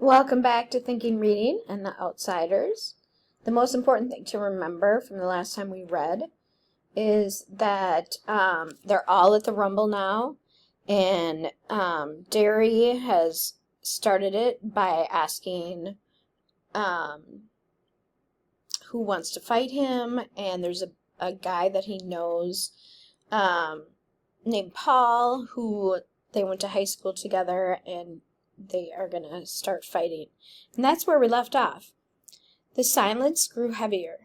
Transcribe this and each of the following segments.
Welcome back to Thinking Reading and the Outsiders. The most important thing to remember from the last time we read is that they're all at the Rumble now, and Derry has started it by asking who wants to fight him, and there's a guy that he knows named Paul, who they went to high school together, and they are going to start fighting. And that's where we left off. The silence grew heavier,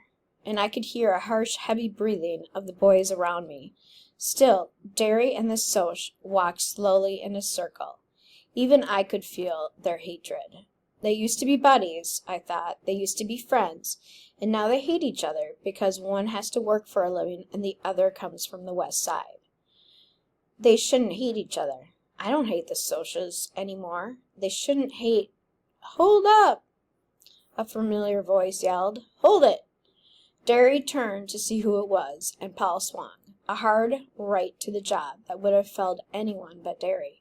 and I could hear a harsh, heavy breathing of the boys around me. Still, Derry and the Soc walked slowly in a circle. Even I could feel their hatred. They used to be buddies, I thought. They used to be friends, and now they hate each other because one has to work for a living and the other comes from the West Side. They shouldn't hate each other. I don't hate the Socs anymore. They shouldn't hate. Hold up! A familiar voice yelled. Hold it! Derry turned to see who it was, and Paul swung. A hard right to the job that would have felled anyone but Derry.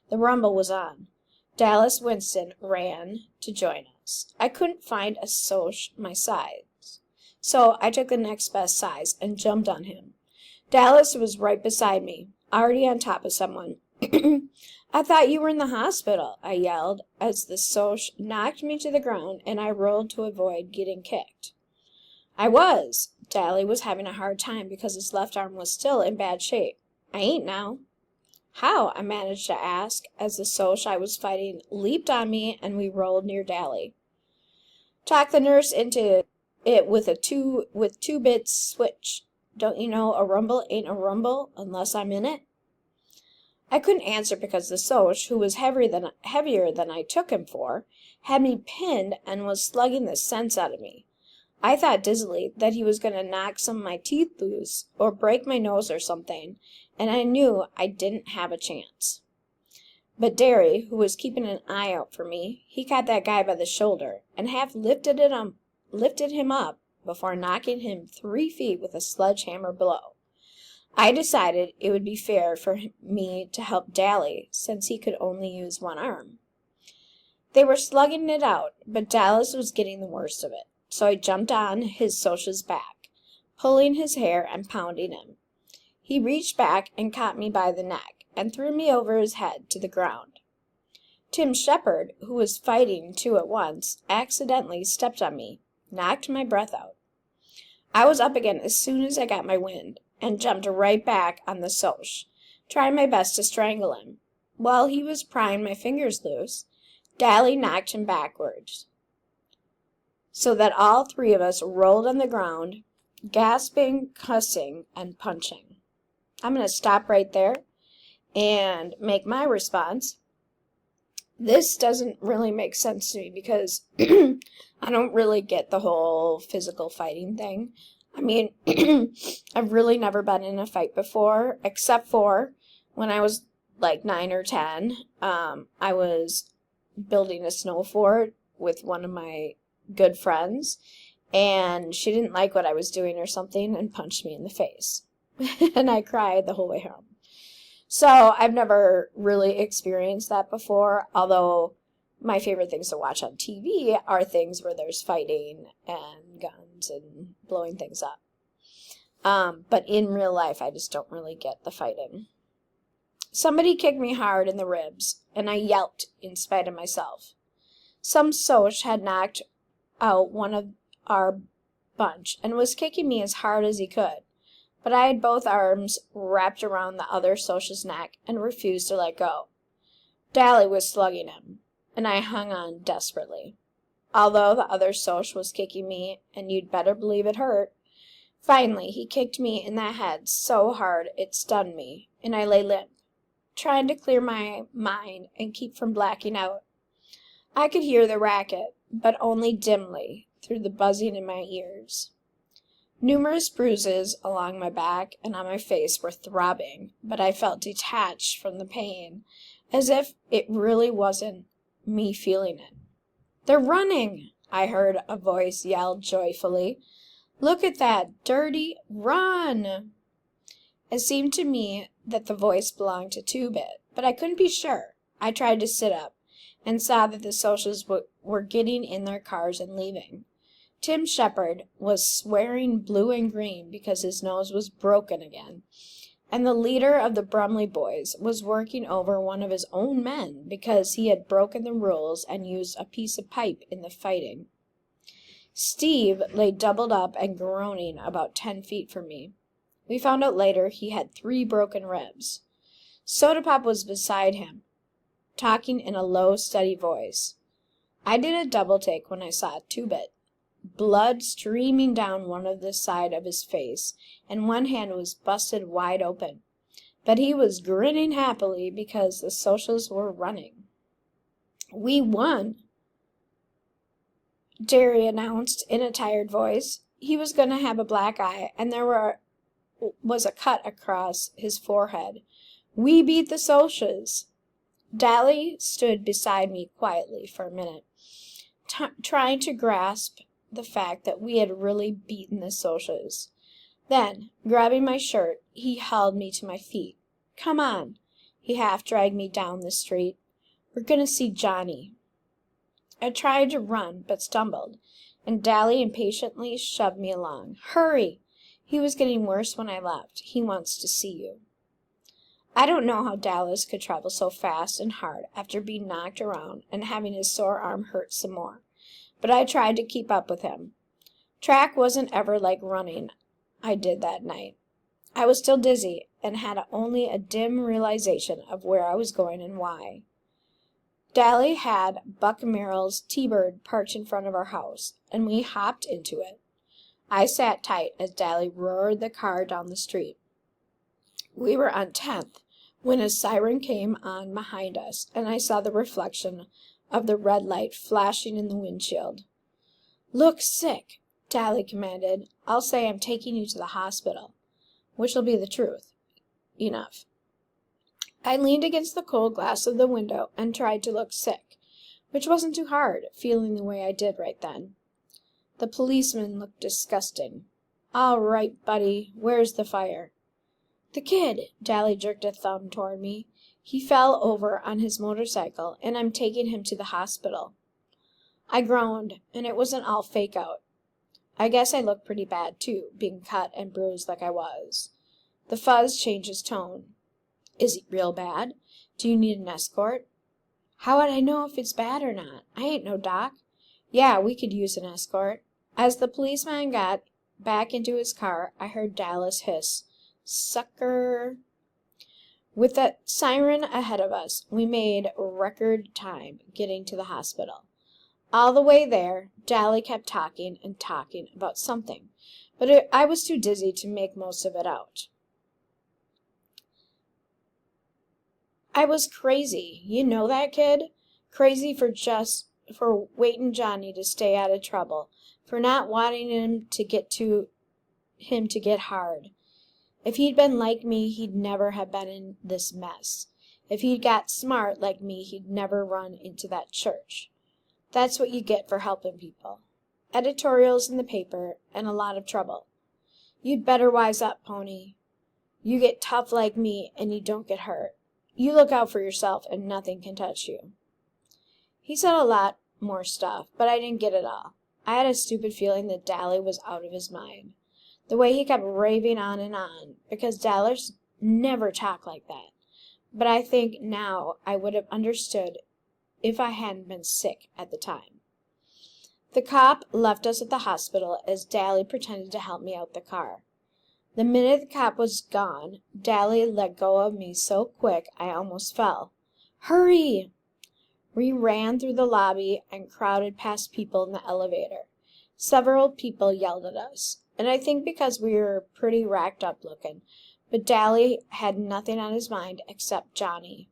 The Rumble was on. Dallas Winston ran to join us. I couldn't find a Soc my size, so I took the next best size and jumped on him. Dallas was right beside me, already on top of someone. I thought you were in the hospital, I yelled, as the Soc knocked me to the ground and I rolled to avoid getting kicked. I was. Dally was having a hard time because his left arm was still in bad shape. I ain't now. How? I managed to ask, as the Soc I was fighting leaped on me and we rolled near Dally. Talk the nurse into it with a two-bit switch. Don't you know a rumble ain't a rumble unless I'm in it? I couldn't answer because the Soc, who was heavier than I took him for, had me pinned and was slugging the sense out of me. I thought dizzily that he was going to knock some of my teeth loose or break my nose or something, and I knew I didn't have a chance. But Derry, who was keeping an eye out for me, he caught that guy by the shoulder and half lifted him up before knocking him 3 feet with a sledgehammer blow. I decided it would be fair for me to help Dally, since he could only use one arm. They were slugging it out, but Dallas was getting the worst of it, so I jumped on his Soc's back, pulling his hair and pounding him. He reached back and caught me by the neck, and threw me over his head to the ground. Tim Shepard, who was fighting 2 at once, accidentally stepped on me, knocked my breath out. I was up again as soon as I got my wind, and jumped right back on the Soc, trying my best to strangle him. While he was prying my fingers loose, Dally knocked him backwards, so that all 3 of us rolled on the ground, gasping, cussing, and punching. I'm going to stop right there and make my response. This doesn't really make sense to me because I don't really get the whole physical fighting thing. I mean, I've really never been in a fight before, except for when I was like 9 or 10. I was building a snow fort with one of my good friends, and she didn't like what I was doing or something and punched me in the face. And I cried the whole way home. So I've never really experienced that before, although my favorite things to watch on TV are things where there's fighting and guns and blowing things up. But in real life, I just don't really get the fighting. Somebody kicked me hard in the ribs, and I yelped in spite of myself. Some Soc had knocked out one of our bunch and was kicking me as hard as he could, but I had both arms wrapped around the other Soc's neck and refused to let go. Dally was slugging him, and I hung on desperately. Although the other Soc was kicking me, and you'd better believe it hurt, finally he kicked me in the head so hard it stunned me, and I lay limp, trying to clear my mind and keep from blacking out. I could hear the racket, but only dimly, through the buzzing in my ears. Numerous bruises along my back and on my face were throbbing, but I felt detached from the pain, as if it really wasn't me feeling it. They're running, I heard a voice yell joyfully. Look at that, Dirty, run! It seemed to me that the voice belonged to Two-Bit, but I couldn't be sure. I tried to sit up, and saw that the socials were getting in their cars and leaving. Tim Shepard was swearing blue and green because his nose was broken again, and the leader of the Brumley boys was working over one of his own men because he had broken the rules and used a piece of pipe in the fighting. Steve lay doubled up and groaning about 10 feet from me. We found out later he had 3 broken ribs. Soda Pop was beside him, talking in a low, steady voice. I did a double take when I saw Two-Bit. Blood streaming down one of the side of his face, and one hand was busted wide open. But he was grinning happily because the socials were running. "We won," Jerry announced in a tired voice. He was going to have a black eye, and there was a cut across his forehead. "We beat the socials." Dally stood beside me quietly for a minute, trying to grasp the fact that we had really beaten the socials. Then, grabbing my shirt, he hauled me to my feet. "Come on." He half dragged me down the street. "We're going to see Johnny." I tried to run, but stumbled, and Dally impatiently shoved me along. "Hurry! He was getting worse when I left. He wants to see you." I don't know how Dallas could travel so fast and hard after being knocked around and having his sore arm hurt some more, but I tried to keep up with him. Track wasn't ever like running I did that night. I was still dizzy and had only a dim realization of where I was going and why. Dally had Buck Merrill's T-Bird parked in front of our house, and we hopped into it. I sat tight as Dally roared the car down the street. We were on 10th when a siren came on behind us, and I saw the reflection of the red light flashing in the windshield. "Look sick," Dally commanded. "I'll say I'm taking you to the hospital," which'll be the truth. Enough. I leaned against the cold glass of the window and tried to look sick, which wasn't too hard, feeling the way I did right then. The policeman looked disgusting. "All right, buddy, where's the fire?" "The kid," Dally jerked a thumb toward me. "He fell over on his motorcycle, and I'm taking him to the hospital." I groaned, and it wasn't all fake out. I guess I looked pretty bad, too, being cut and bruised like I was. The fuzz changed his tone. "Is it real bad? Do you need an escort?" "How would I know if it's bad or not? I ain't no doc." "Yeah, we could use an escort." As the policeman got back into his car, I heard Dallas hiss, "Sucker." With that siren ahead of us, we made record time getting to the hospital. All the way there, Dally kept talking and talking about something, but I was too dizzy to make most of it out. I was crazy. You know that, kid? Crazy for waiting Johnny to stay out of trouble, for not wanting him to get hard. If he'd been like me, he'd never have been in this mess. If he'd got smart like me, he'd never run into that church. That's what you get for helping people. Editorials in the paper, and a lot of trouble. You'd better wise up, Pony. You get tough like me, and you don't get hurt. You look out for yourself, and nothing can touch you." He said a lot more stuff, but I didn't get it all. I had a stupid feeling that Dally was out of his mind. The way he kept raving on, because Dallas never talked like that. But I think now I would have understood if I hadn't been sick at the time. The cop left us at the hospital as Dally pretended to help me out the car. The minute the cop was gone, Dally let go of me so quick I almost fell. "Hurry!" We ran through the lobby and crowded past people in the elevator. Several people yelled at us, and I think because we were pretty racked up looking, but Dally had nothing on his mind except Johnny.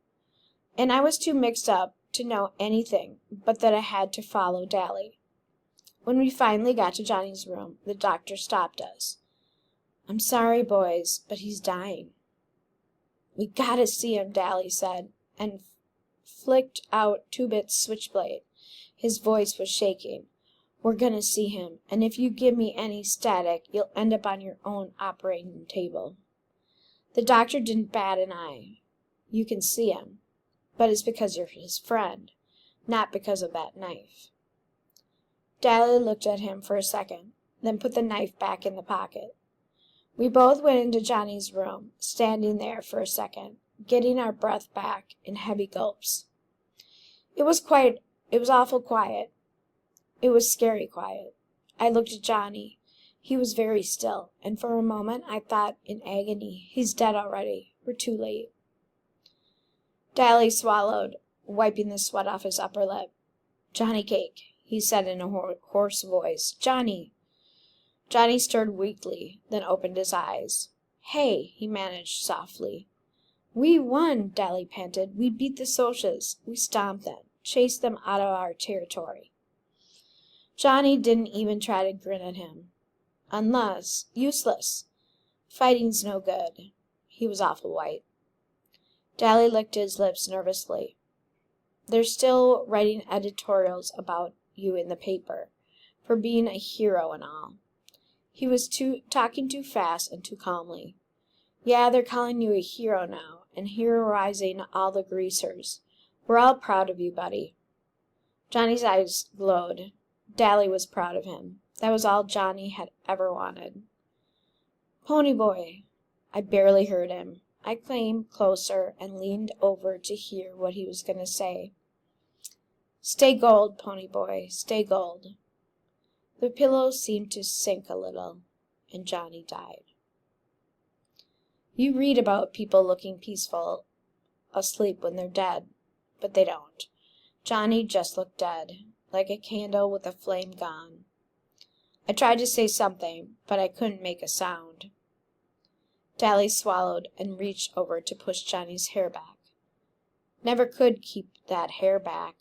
And I was too mixed up to know anything but that I had to follow Dally. When we finally got to Johnny's room, the doctor stopped us. "I'm sorry, boys, but he's dying." "We gotta see him," Dally said, and flicked out Two-Bit's switchblade. His voice was shaking. "We're gonna see him, and if you give me any static, you'll end up on your own operating table." The doctor didn't bat an eye. "You can see him, but it's because you're his friend. not because of that knife. Dally looked at him for a second, then put the knife back in the pocket. We both went into Johnny's room, standing there for a second, getting our breath back in heavy gulps. It was awful quiet. It was scary quiet. I looked at Johnny. He was very still, and for a moment I thought in agony, he's dead already. We're too late. Dally swallowed, wiping the sweat off his upper lip. Johnny Cake, he said in a hoarse voice. Johnny. Johnny stirred weakly, then opened his eyes. Hey, he managed softly. We won, Dally panted. We beat the Socs. We stomped them, chased them out of our territory. Johnny didn't even try to grin at him. Useless. Fighting's no good. He was awful white. Dally licked his lips nervously. They're still writing editorials about you in the paper, for being a hero and all. He was talking too fast and too calmly. Yeah, they're calling you a hero now, and heroizing all the greasers. We're all proud of you, buddy. Johnny's eyes glowed. Dally was proud of him. That was all Johnny had ever wanted. Pony boy. I barely heard him. I came closer and leaned over to hear what he was going to say. Stay gold, pony boy, stay gold. The pillow seemed to sink a little, and Johnny died. You read about people looking peaceful asleep when they're dead, but they don't. Johnny just looked dead, like a candle with a flame gone. I tried to say something, but I couldn't make a sound. Dally swallowed and reached over to push Johnny's hair back. Never could keep that hair back.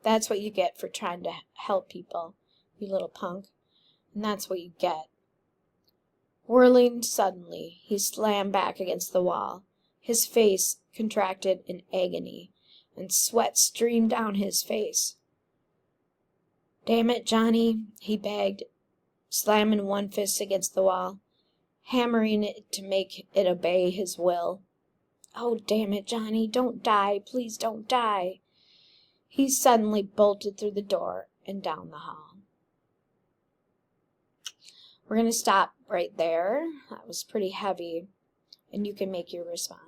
That's what you get for trying to help people, you little punk. And that's what you get. Whirling suddenly, he slammed back against the wall. His face contracted in agony, and sweat streamed down his face. Damn it, Johnny, he begged, slamming one fist against the wall, hammering it to make it obey his will. Oh, damn it, Johnny, don't die, please don't die. He suddenly bolted through the door and down the hall. We're going to stop right there. That was pretty heavy, and you can make your response.